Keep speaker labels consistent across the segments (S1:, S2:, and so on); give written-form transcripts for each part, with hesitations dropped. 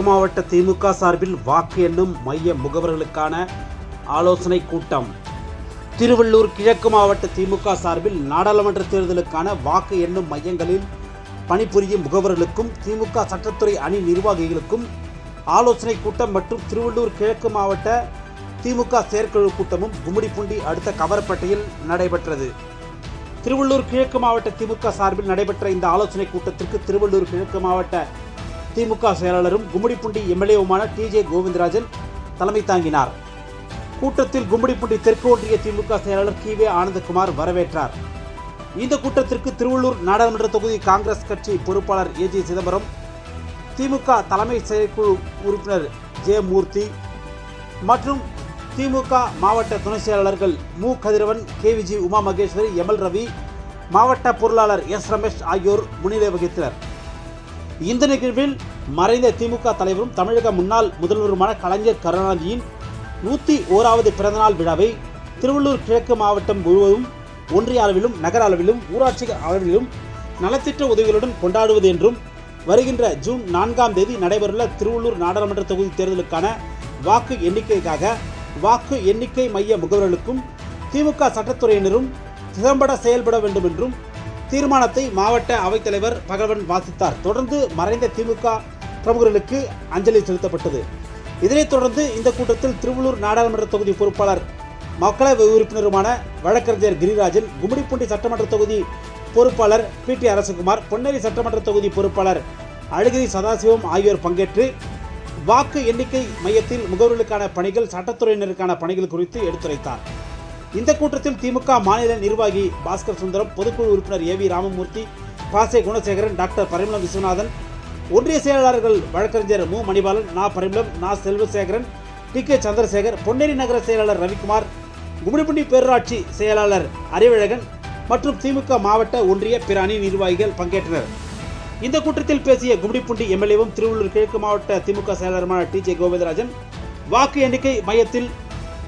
S1: மாவட்ட திமுக சார்பில் வாக்கு எண்ணும் மைய முகவர்களுக்கான ஆலோசனை கூட்டம். திருவள்ளூர் கிழக்கு மாவட்ட திமுக சார்பில் நாடாளுமன்ற தேர்தலுக்கான வாக்கு எண்ணும் மையங்களில் பணிபுரியும் முகவர்களுக்கும் திமுக சட்டத்துறை அணி நிர்வாகிகளுக்கும் ஆலோசனை கூட்டம் மற்றும் திருவள்ளூர் கிழக்கு மாவட்ட திமுக செயற்குழு கூட்டமும் கும்மிடிப்பூண்டி அடுத்த கவரப்பேட்டையில் நடைபெற்றது. திருவள்ளூர் கிழக்கு மாவட்ட திமுக சார்பில் நடைபெற்ற இந்த ஆலோசனை கூட்டத்திற்கு திருவள்ளூர் கிழக்கு மாவட்ட திமுக செயலாளரும் கும்மிடிப்பூண்டி எம்எல்ஏவுமான டிஜே கோவிந்தராஜன் தலைமை தாங்கினார். கூட்டத்தில் கும்மிடிப்பூண்டி தெற்கு ஒன்றிய திமுக செயலாளர் கிவே ஆனந்தகுமார் வரவேற்றார். இந்த கூட்டத்திற்கு திருவள்ளூர் நாடாளுமன்ற தொகுதி காங்கிரஸ் கட்சி பொறுப்பாளர் ஏஜி சிதம்பரம், திமுக தலைமை செயற்குழு உறுப்பினர் ஜே மூர்த்தி மற்றும் திமுக மாவட்ட துணை செயலாளர்கள் மு கதிரவன், கேவிஜி உமா மகேஸ்வரி, எம்எல் ரவி, மாவட்ட பொருளாளர் எஸ் ரமேஷ் ஆகியோர் முன்னிலை வகித்தனர். இந்த நிகழ்வில் மறைந்த திமுக தலைவரும் தமிழக முன்னாள் முதல்வருமான கலைஞர் கருணாநிதியின் 101வது பிறந்தநாள் விழாவை திருவள்ளூர் கிழக்கு மாவட்டம் முழுவதும் ஒன்றிய அளவிலும் நகர அளவிலும் ஊராட்சி அளவிலும் நலத்திட்ட உதவிகளுடன் கொண்டாடுவது என்றும் வருகின்ற ஜூன் 4ஆம் தேதி நடைபெறவுள்ள திருவள்ளூர் நாடாளுமன்ற தொகுதி தேர்தலுக்கான வாக்கு எண்ணிக்கைக்காக வாக்கு எண்ணிக்கை மைய முகவர்களுக்கும் திமுக சட்டத்துறையினரும் திறம்பட செயல்பட வேண்டும் என்றும் தீர்மானத்தை மாவட்ட அவைத்தலைவர் பகவன் வாசித்தார். தொடர்ந்து மறைந்த திமுக பிரமுகர்களுக்கு அஞ்சலி செலுத்தப்பட்டது. இதனைத் தொடர்ந்து இந்த கூட்டத்தில் திருவள்ளூர் நாடாளுமன்ற தொகுதி பொறுப்பாளர் மக்களவை உறுப்பினருமான வழக்கறிஞர் கிரிராஜன், கும்மிடிப்பூண்டி சட்டமன்ற தொகுதி பொறுப்பாளர் PT அரசகுமார், பொன்னேரி சட்டமன்ற தொகுதி பொறுப்பாளர் அழகிரி சதாசிவம் ஆகியோர் பங்கேற்று வாக்கு எண்ணிக்கை மையத்தில் முகவர்களுக்கான பணிகள், சட்டத்துறையினருக்கான பணிகள் குறித்து எடுத்துரைத்தார். இந்த கூட்டத்தில் திமுக மாநில நிர்வாகி பாஸ்கர் சுந்தரம், பொதுக்குழு உறுப்பினர் AV ராமமூர்த்தி, பாசே குணசேகரன், டாக்டர் பரிமளம் விஸ்வநாதன், ஒன்றிய செயலாளர்கள் வழக்கறிஞர் மு மணிபாலன், நா பரிமளம், நா செல்வசேகரன், TK சந்திரசேகர், பொன்னேரி நகர செயலாளர் ரவிக்குமார், கும்மிடிப்பூண்டி பேரூராட்சி செயலாளர் அறிவழகன் மற்றும் திமுக மாவட்ட ஒன்றிய பிற அணி நிர்வாகிகள் பங்கேற்றனர். இந்த கூட்டத்தில் பேசிய கும்மிடிப்பூண்டி எம்எல்ஏவும் திருவள்ளூர் கிழக்கு மாவட்ட திமுக செயலாளருமான டிஜே கோவிந்தராஜன், வாக்கு எண்ணிக்கை மையத்தில்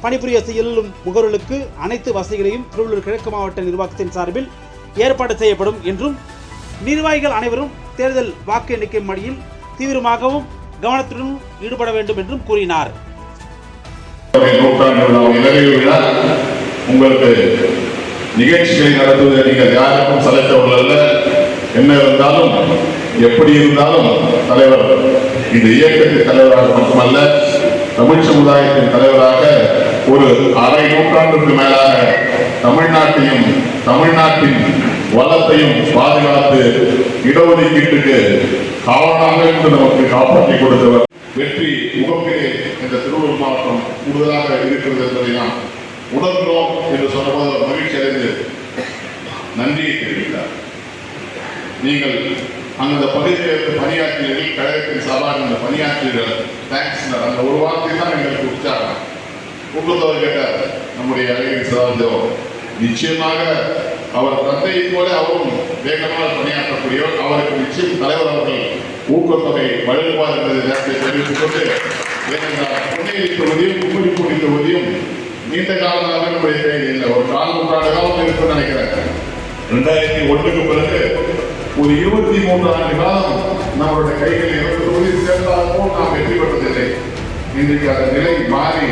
S1: பணிபுரிய செல்லும் முகவர்களுக்கு அனைத்து வசதிகளையும் திருவள்ளூர் கிழக்கு மாவட்ட நிர்வாகத்தின் சார்பில் ஏற்பாடு செய்யப்படும் என்றும் நிர்வாகிகள் அனைவரும் தேர்தல் வாக்கு எண்ணிக்கை பணியில் தீவிரமாகவும் கவனத்துடன் ஈடுபட வேண்டும் என்றும் கூறினார்.
S2: உங்களுக்கு நிகழ்ச்சிகளை நடத்துவதை நீங்கள் யாருக்கும் சளைத்தவர்கள் அல்ல. என்ன இருந்தாலும் எப்படி இருந்தாலும் தலைவர் இந்த இயக்கத்தின் தலைவராக மட்டுமல்ல, தமிழ் சமுதாயத்தின் தலைவராக ஒரு அரை நூற்றாண்டுக்கு மேலாக தமிழ்நாட்டையும் தமிழ்நாட்டின் வளத்தையும் பாதுகாத்து இடஒதுக்கீட்டுக்கு காவலாக இருந்து நமக்கு காப்பாற்றி கொடுத்தவர். வெற்றி முகப்பிலே இந்த திருவள்ளூர் மாவட்டம் கூடுதலாக இருக்கிறது என்பதை நாம் உணர்கிறோம் என்று சொன்னபோது மகிழ்ச்சி அடைந்து நன்றியை தெரிவித்தார். நீங்கள் அந்த பகுதியில் பணியாற்றினீர்கள், கழகத்தின் சார்பாக இந்த பணியாற்றீர்கள், தேங்க்ஸ். அந்த ஒரு வார்த்தை தான் எங்களுக்கு உற்சாகம். கூட்டத்தவர் கேட்டார் நம்முடைய அழகிரி சதாசிவம், நிச்சயமாக அவர் தந்தையை போல அவரும் வேகமாக பணியாற்றக்கூடியவர், அவருக்கு நிச்சயம் தலைவர் அவர்கள் ஊக்கத்தொகை வழங்குவார் என்பதை நேரத்தை தெரிவித்துக் கொண்டு, ஏனென்றால் பொன்னேரி தொகுதியும் கும்மிடிப்பூண்டி தொகுதியும் நீண்ட காலமாக நம்முடைய கையில் இல்லை, ஒரு 4 நூற்றாண்டு காலம் இருக்குன்னு நினைக்கிறேன். 2001க்கு பிறகு ஒரு 23 ஆண்டு காலம் நம்மளுடைய கைகளில் 2 தொகுதி சேர்ந்தாலும் நாம் வெற்றி பெற்றதில்லை. இன்றைக்கு அந்த நிலை மாறி